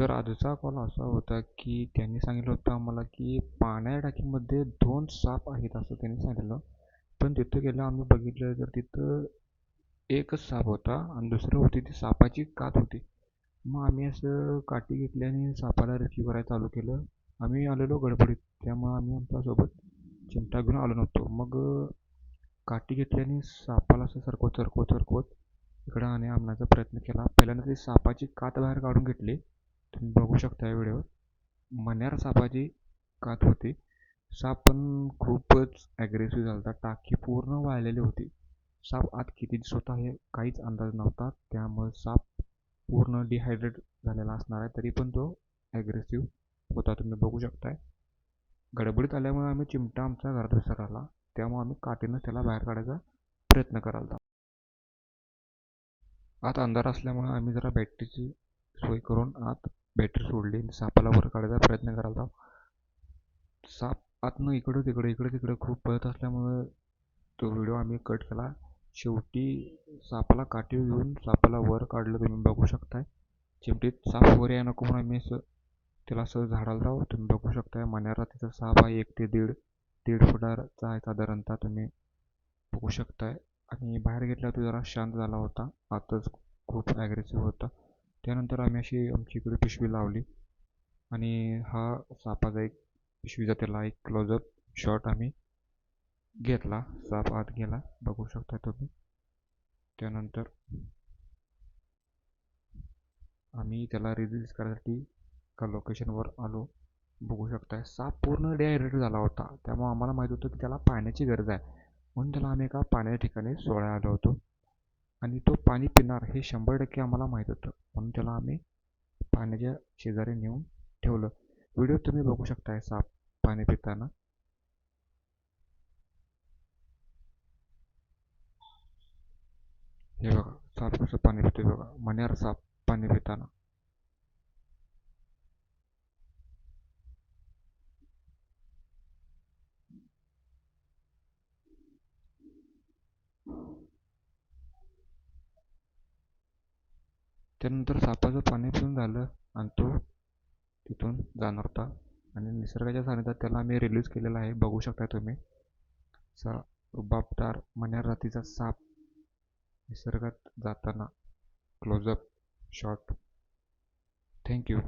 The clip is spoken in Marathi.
तर आजचा कॉल असा होता की त्यांनी सांगितलं होतं आम्हाला की पाण्याच्या टाकीमध्ये 2 साप आहेत असं त्यांनी सांगितलं. पण तिथं गेलं आम्ही बघितलं तर तिथं एकच साप होता आणि दुसरं होती ती सापाची कात होती. मग आम्ही असं काठी घेतली आणि सापाला रेस्क्यू करायला चालू केलं. आम्ही आलेलो गडबडीत, त्यामुळं आम्ही आमच्यासोबत चिमटा घेऊन आलो नव्हतो. मग काठी घेतली आणि सापाला असं सरकवत सरकवत सरकवत इकडं आणण्याचा प्रयत्न केला. पहिल्यांदा ती सापाची कात बाहेर काढून घेतली. तुम्ही बघू शकता या व्हिडिओवर. मण्यार सापाची कात होती. साप पण खूपच ॲग्रेसिव्ह झाला होता. टाकी पूर्ण वाळलेली होती. साप आत किती दिवस होता हे काहीच अंदाज नव्हता. त्यामुळे साप पूर्ण डिहायड्रेट झालेला असणार आहे. तरी पण तो ॲग्रेसिव्ह होता. तुम्ही बघू शकताय. गडबडीत आल्यामुळे आम्ही चिमटा आमच्या घरात विसरला. त्यामुळे आम्ही काठीनं त्याला बाहेर काढायचा प्रयत्न करायला. आत अंधार असल्यामुळे आम्ही जरा बॅटरीची सोय करून आत बॅटरी सोडली. सापाला वर काढायचा प्रयत्न करायला. साप आतनं इकडं तिकडं इकडं तिकडं खूप पळत असल्यामुळं तो व्हिडिओ आम्ही कट केला. शेवटी सापाला काठी घेऊन सापाला वर काढलं. तुम्ही बघू शकताय. चिमटीत साप वर यायला नको म्हणून आम्ही असं त्याला असं झाडाला जाऊ. तुम्ही बघू शकताय. मण्यारा तिथं साप आहे 1 ते दीड फुटाचा आहे साधारणतः. तुम्ही बघू शकताय. आणि बाहेर घेतला तो जरा शांत झाला होता. आतच खूप ॲग्रेसिव्ह होता. त्यानंतर आम्ही अशी आमची इकडे पिशवी लावली आणि हा सापाचा एक पिशवीचा त्याला एक क्लोजअप शॉट आम्ही घेतला. साप आत गेला. बघू शकता तुम्ही. त्यानंतर आम्ही त्याला रिलीज करायसाठी एका लोकेशनवर आलो. बघू शकताय. साप पूर्ण डिहायड्रेट झाला होता. त्यामुळे आम्हाला माहीत होतं की त्याला पाण्याची गरज आहे. म्हणून त्याला आम्ही एका पाण्याच्या ठिकाणी सोडायला आलो होतो. आणि तो पाणी पिणार हे 100% आम्हाला माहीत होतं. म्हणून त्याला आम्ही पाण्याच्या शेजारी नेऊन ठेवलं. व्हिडिओ तुम्ही बघू शकताय साप पाणी पिताना. हे बघा साप कसं पाणी पितोय बघा. मण्यार साप पाणी पिताना. त्यानंतर सापाचं पाणी पिऊन झालं आणि तो तिथून जाणार होता. आणि निसर्गाच्या सानिध्यात त्याला आम्ही रिलीज केलेला आहे. बघू शकता तुम्ही. रुबाबदार मण्यार जातीचा साप निसर्गात जाताना क्लोजअप शॉट. थँक्यू.